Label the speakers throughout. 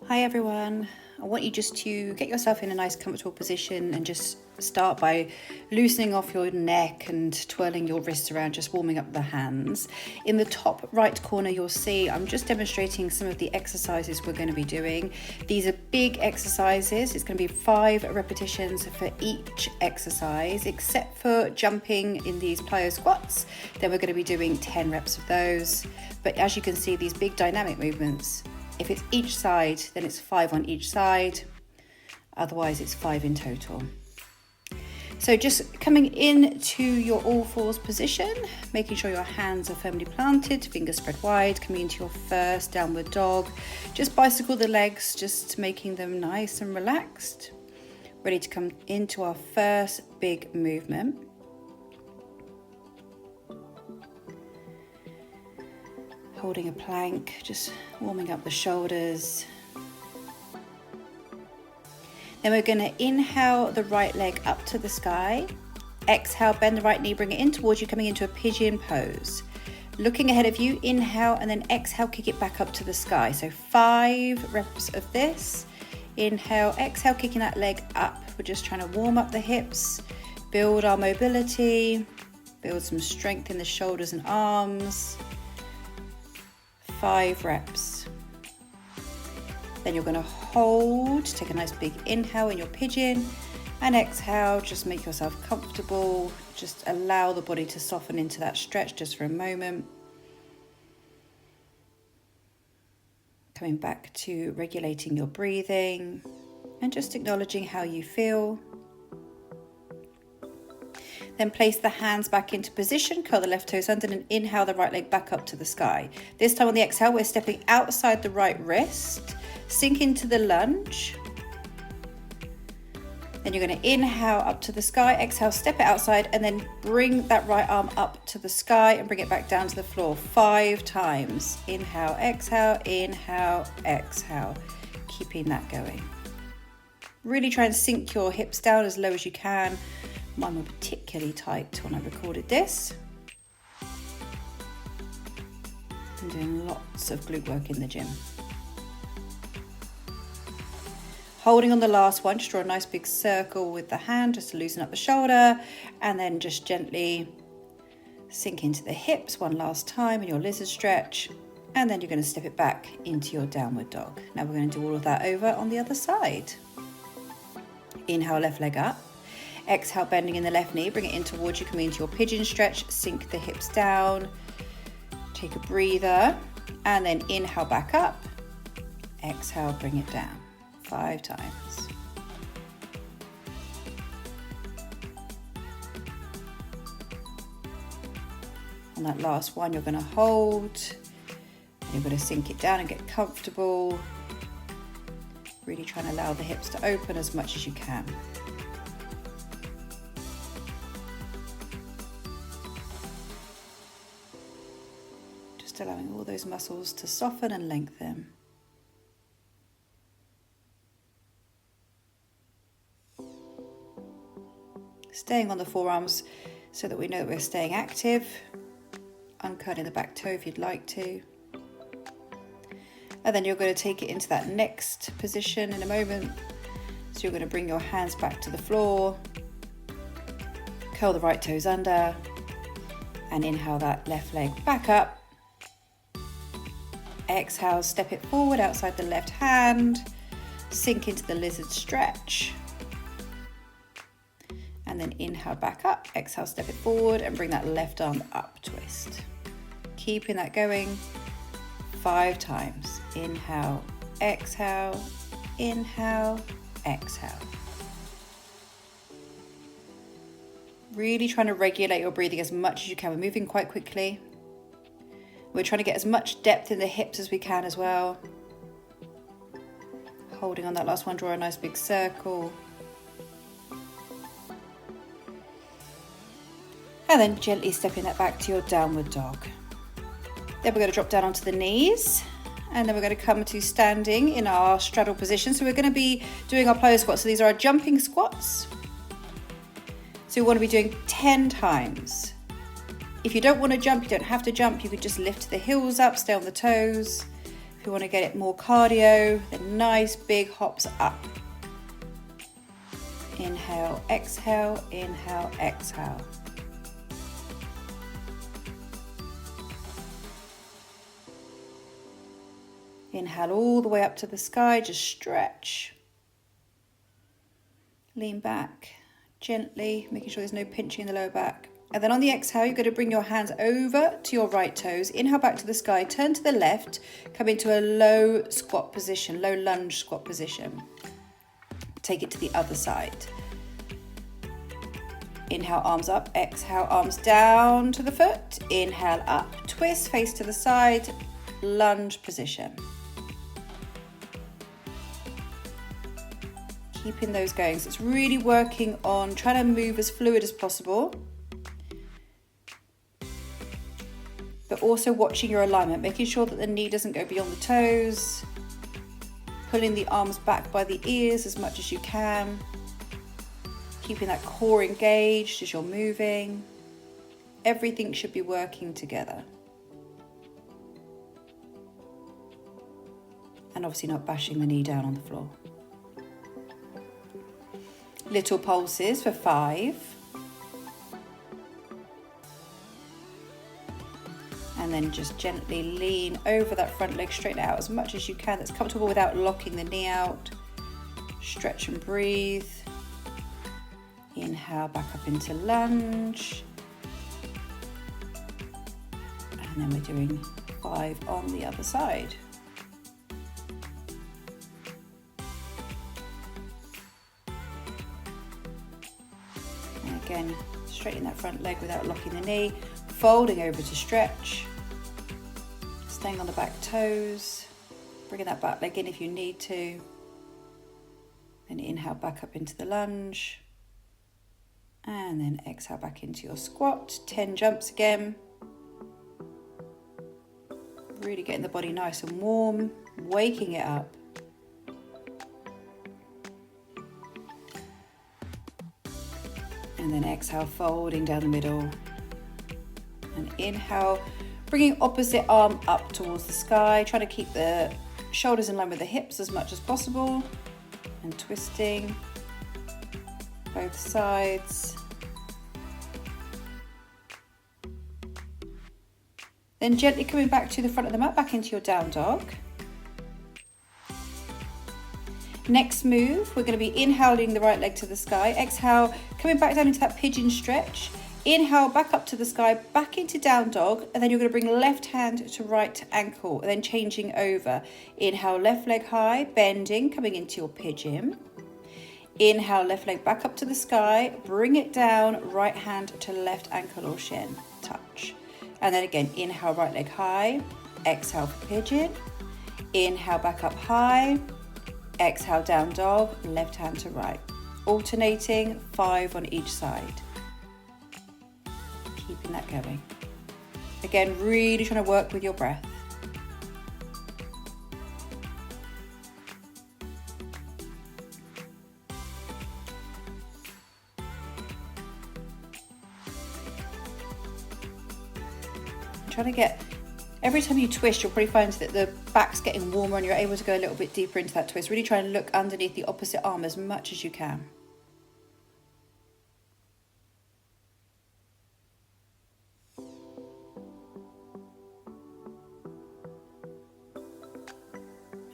Speaker 1: Hi everyone. I want you just to get yourself in a nice comfortable position and just start by loosening off your neck and twirling your wrists around, just warming up the hands. In the top right corner you'll see I'm just demonstrating some of the exercises we're going to be doing. These are big exercises. It's going to be 5 repetitions for each exercise, except for jumping in these plyo squats. Then we're going to be doing 10 reps of those. But as you can see, these big dynamic movements, if it's each side, then it's 5 on each side. Otherwise, it's 5 in total. So just coming into your all fours position, making sure your hands are firmly planted, fingers spread wide, coming into your first downward dog. Just bicycle the legs, just making them nice and relaxed. Ready to come into our first big movement. Holding a plank, just warming up the shoulders. Then we're going to inhale the right leg up to the sky. Exhale, bend the right knee, bring it in towards you, coming into a pigeon pose. Looking ahead of you, inhale, and then exhale, kick it back up to the sky. So 5 reps of this. Inhale, exhale, kicking that leg up. We're just trying to warm up the hips, build our mobility, build some strength in the shoulders and arms. 5 reps. Then you're going to hold, take a nice big inhale in your pigeon, and exhale, just make yourself comfortable. Just allow the body to soften into that stretch just for a moment. Coming back to regulating your breathing and just acknowledging how you feel. Then place the hands back into position, curl the left toes under, and inhale the right leg back up to the sky. This time on the exhale, we're stepping outside the right wrist, sink into the lunge. Then you're going to inhale up to the sky, exhale, step it outside, and then bring that right arm up to the sky and bring it back down to the floor 5 times. Inhale, exhale, keeping that going. Really try and sink your hips down as low as you can. Mine were particularly tight when I recorded this. I'm doing lots of glute work in the gym. Holding on the last one, just draw a nice big circle with the hand just to loosen up the shoulder, and then just gently sink into the hips one last time in your lizard stretch, and then you're going to step it back into your downward dog. Now we're going to do all of that over on the other side. Inhale, left leg up. Exhale, bending in the left knee, bring it in towards you, coming into your pigeon stretch, sink the hips down, take a breather, and then inhale back up, exhale, bring it down 5 times. On that last one, you're going to hold, and you're going to sink it down and get comfortable, really trying to allow the hips to open as much as you can. Allowing all those muscles to soften and lengthen. Staying on the forearms so that we know that we're staying active. Uncurling the back toe if you'd like to. And then you're going to take it into that next position in a moment. So you're going to bring your hands back to the floor. Curl the right toes under. And inhale that left leg back up. Exhale, step it forward outside the left hand, sink into the lizard stretch, and then inhale back up, exhale, step it forward and bring that left arm up, twist. Keeping that going 5 times. Inhale, exhale, exhale. Really trying to regulate your breathing as much as you can. We're moving quite quickly. We're trying to get as much depth in the hips as we can as well. Holding on that last one, draw a nice big circle. And then gently stepping that back to your downward dog. Then we're going to drop down onto the knees. And then we're going to come to standing in our straddle position. So we're going to be doing our plyo squats. So these are our jumping squats. So we want to be doing 10 times. If you don't want to jump, you don't have to jump. You could just lift the heels up, stay on the toes. If you want to get it more cardio, then nice big hops up. Inhale, exhale, inhale, exhale. Inhale all the way up to the sky, just stretch. Lean back gently, making sure there's no pinching in the lower back. And then on the exhale, you're going to bring your hands over to your right toes. Inhale back to the sky, turn to the left, come into a low squat position, low lunge squat position. Take it to the other side. Inhale, arms up, exhale, arms down to the foot. Inhale up, twist, face to the side, lunge position. Keeping those going. So it's really working on trying to move as fluid as possible, but also watching your alignment, making sure that the knee doesn't go beyond the toes, pulling the arms back by the ears as much as you can, keeping that core engaged as you're moving. Everything should be working together. And obviously not bashing the knee down on the floor. Little pulses for 5. And then just gently lean over that front leg, straighten it out as much as you can. That's comfortable without locking the knee out. Stretch and breathe. Inhale back up into lunge. And then we're doing 5 on the other side. And again, straightening that front leg without locking the knee. Folding over to stretch. Staying on the back toes. Bringing that back leg in if you need to. Then inhale back up into the lunge. And then exhale back into your squat. 10 jumps again. Really getting the body nice and warm, waking it up. And then exhale, folding down the middle. And inhale, bringing opposite arm up towards the sky. Try to keep the shoulders in line with the hips as much as possible. And twisting both sides. Then gently coming back to the front of the mat, back into your down dog. Next move, we're going to be inhaling the right leg to the sky. Exhale, coming back down into that pigeon stretch. Inhale, back up to the sky, back into down dog. And then you're going to bring left hand to right ankle, and then changing over. Inhale, left leg high, bending, coming into your pigeon. Inhale, left leg back up to the sky, bring it down, right hand to left ankle or shin, touch. And then again, inhale, right leg high, exhale for pigeon. Inhale, back up high, exhale, down dog, left hand to right. Alternating, 5 on each side. Keeping that going. Again, really trying to work with your breath. Trying to get, every time you twist, you'll probably find that the back's getting warmer and you're able to go a little bit deeper into that twist. Really try and look underneath the opposite arm as much as you can.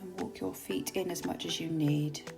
Speaker 1: And walk your feet in as much as you need.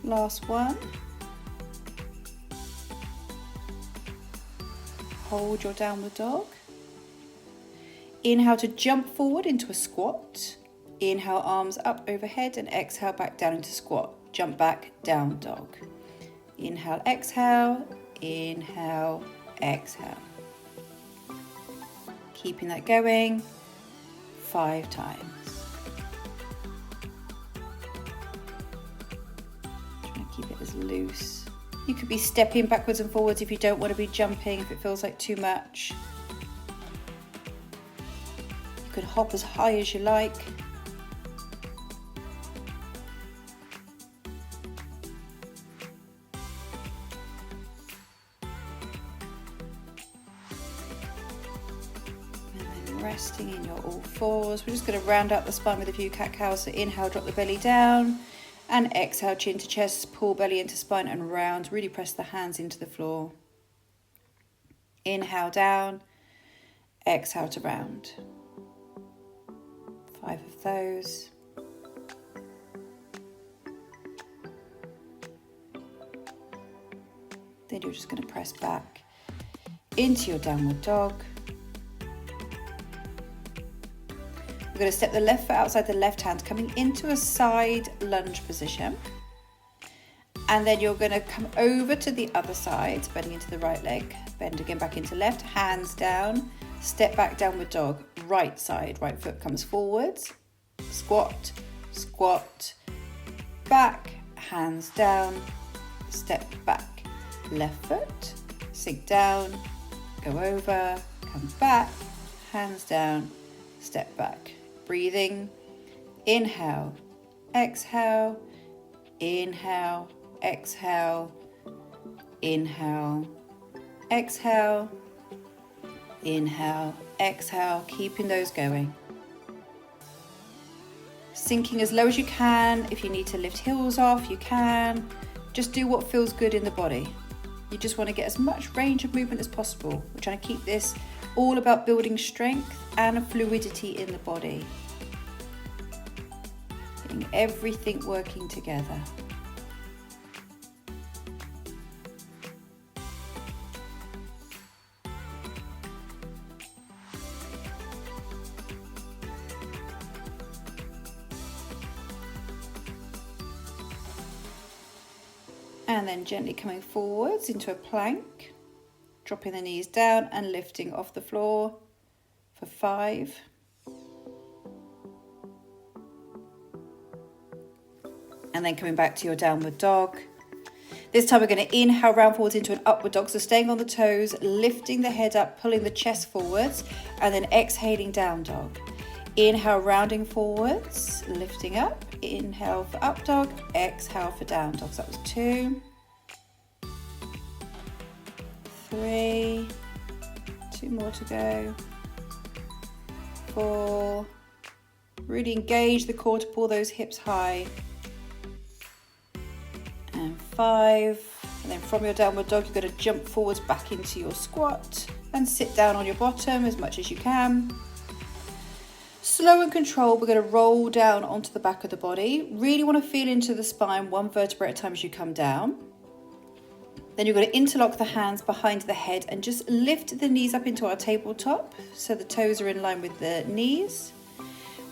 Speaker 1: Last one. Hold your downward dog. Inhale to jump forward into a squat. Inhale, arms up overhead, and exhale back down into squat. Jump back, down dog. Inhale, exhale, inhale, exhale. Keeping that going 5 times. loose. You could be stepping backwards and forwards if you don't want to be jumping, if it feels like too much. You could hop as high as you like. Resting in your all fours. We're just going to round out the spine with a few cat-cows. So inhale, drop the belly down, and exhale, chin to chest, pull belly into spine and round. Really press the hands into the floor. Inhale down, exhale to round. 5 of those. Then you're just going to press back into your downward dog. We're going to step the left foot outside the left hand, coming into a side lunge position. And then you're going to come over to the other side, bending into the right leg. Bend again back into left, hands down. Step back, downward dog, right side. Right foot comes forwards. Squat, squat, back, hands down. Step back. Left foot, sink down, go over, come back, hands down, step back. Breathing, inhale, exhale, inhale, exhale, inhale, exhale, inhale, exhale, keeping those going. Sinking as low as you can. If you need to lift heels off, you can. Just do what feels good in the body. You just want to get as much range of movement as possible. We're trying to keep this all about building strength and fluidity in the body. Getting everything working together. And then gently coming forwards into a plank, dropping the knees down and lifting off the floor for 5. And then coming back to your downward dog. This time we're going to inhale round forwards into an upward dog. So staying on the toes, lifting the head up, pulling the chest forwards, and then exhaling down dog. Inhale, rounding forwards, lifting up. Inhale for up dog, exhale for down dog. So that was 2, 3, 2 more to go, 4, really engage the core to pull those hips high, and 5, and then from your downward dog you're going to jump forwards back into your squat and sit down on your bottom as much as you can. Slow and controlled, we're going to roll down onto the back of the body. Really want to feel into the spine, one vertebrae at a time as you come down. Then you're going to interlock the hands behind the head and just lift the knees up into our tabletop so the toes are in line with the knees.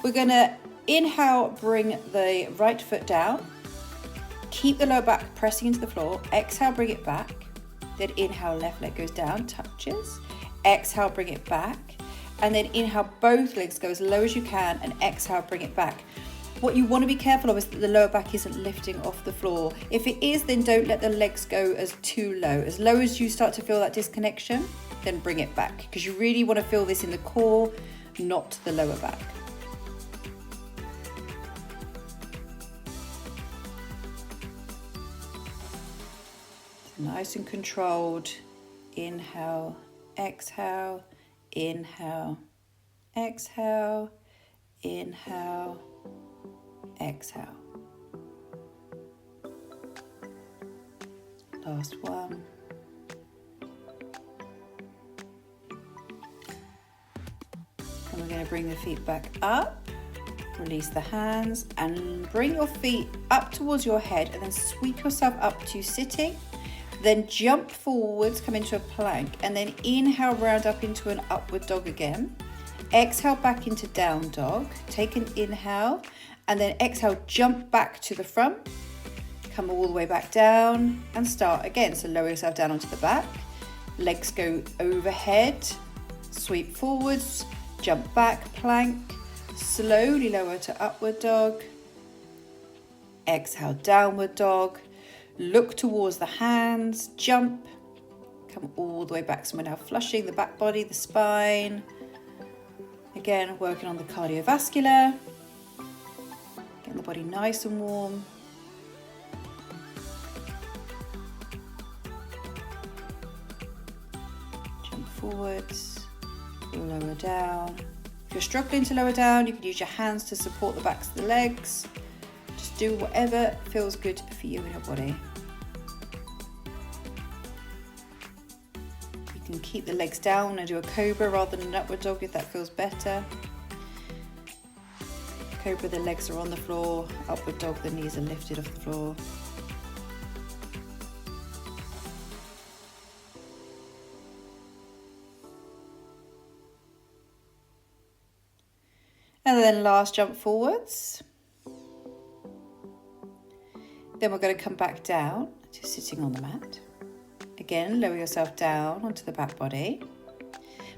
Speaker 1: We're going to inhale, bring the right foot down. Keep the lower back pressing into the floor. Exhale, bring it back. Then inhale, left leg goes down, touches. Exhale, bring it back. And then inhale, both legs go as low as you can, and exhale, bring it back. What you want to be careful of is that the lower back isn't lifting off the floor. If it is, then don't let the legs go as too low. As low as you start to feel that disconnection, then bring it back, because you really want to feel this in the core, not the lower back. Nice and controlled. Inhale, exhale. Inhale, exhale, inhale, exhale. Last one. And we're going to bring the feet back up, release the hands, and bring your feet up towards your head, and then sweep yourself up to sitting. Then jump forwards, come into a plank, and then inhale, round up into an upward dog again. Exhale back into down dog. Take an inhale, and then exhale, jump back to the front. Come all the way back down and start again. So lower yourself down onto the back. Legs go overhead. Sweep forwards, jump back, plank. Slowly lower to upward dog. Exhale, downward dog. Look towards the hands, jump, come all the way back. So we're now flushing the back body, the spine. Again, working on the cardiovascular, getting the body nice and warm. Jump forwards, lower down. If you're struggling to lower down, you can use your hands to support the backs of the legs. Just do whatever feels good for you and your body. You can keep the legs down and do a cobra rather than an upward dog if that feels better. Cobra, the legs are on the floor. Upward dog, the knees are lifted off the floor. And then last jump forwards. Then we're going to come back down to sitting on the mat. Again, lower yourself down onto the back body.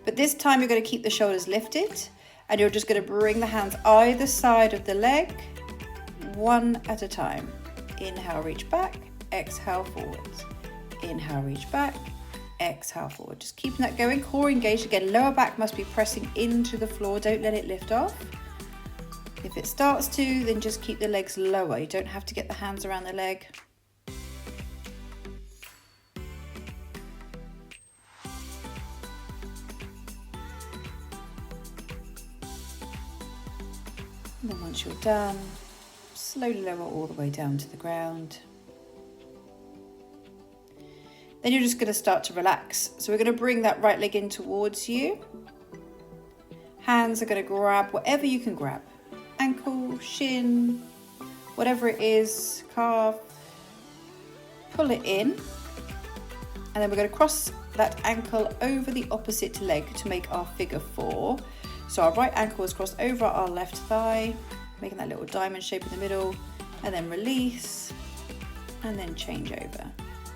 Speaker 1: But this time you're going to keep the shoulders lifted and you're just going to bring the hands either side of the leg, one at a time. Inhale, reach back, exhale, forwards. Inhale, reach back, exhale, forward. Just keeping that going, core engaged. Again, lower back must be pressing into the floor. Don't let it lift off. If it starts to, then just keep the legs lower. You don't have to get the hands around the leg. And then once you're done, slowly lower all the way down to the ground. Then you're just going to start to relax. So we're going to bring that right leg in towards you. Hands are going to grab whatever you can grab. Ankle, shin, whatever it is, calf. Pull it in. And then we're going to cross that ankle over the opposite leg to make our figure 4. So our right ankle is crossed over our left thigh, making that little diamond shape in the middle, and then release, and then change over.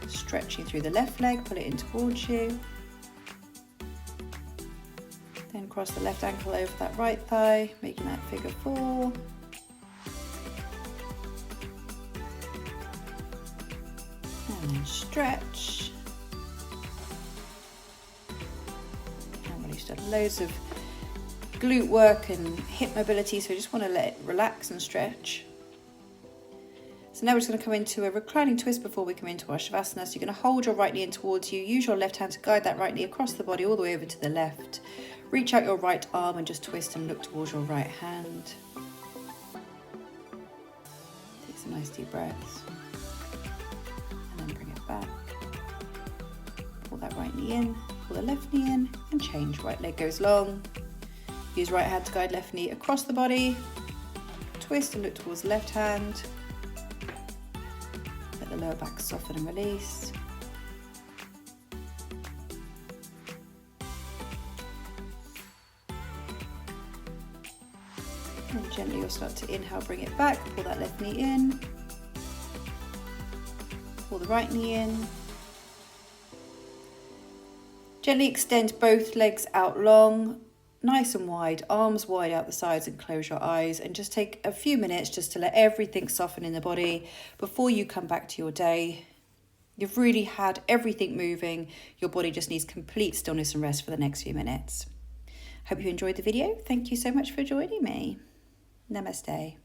Speaker 1: Stretching through the left leg, pull it in towards you. Then cross the left ankle over that right thigh, making that figure 4. And then stretch. And we've done loads of glute work and hip mobility, so we just want to let it relax and stretch. So now we're just going to come into a reclining twist before we come into our Shavasana. So you're going to hold your right knee in towards you, use your left hand to guide that right knee across the body all the way over to the left. Reach out your right arm and just twist and look towards your right hand. Take some nice deep breaths. And then bring it back. Pull that right knee in, pull the left knee in, and change. Right leg goes long. Use right hand to guide left knee across the body. Twist and look towards the left hand. Let the lower back soften and release. And gently you'll start to inhale, bring it back, pull that left knee in. Pull the right knee in. Gently extend both legs out long. Nice and wide, arms wide out the sides, and close your eyes and just take a few minutes just to let everything soften in the body before you come back to your day. You've really had everything moving. Your body just needs complete stillness and rest for the next few minutes. Hope you enjoyed the video. Thank you so much for joining me. Namaste.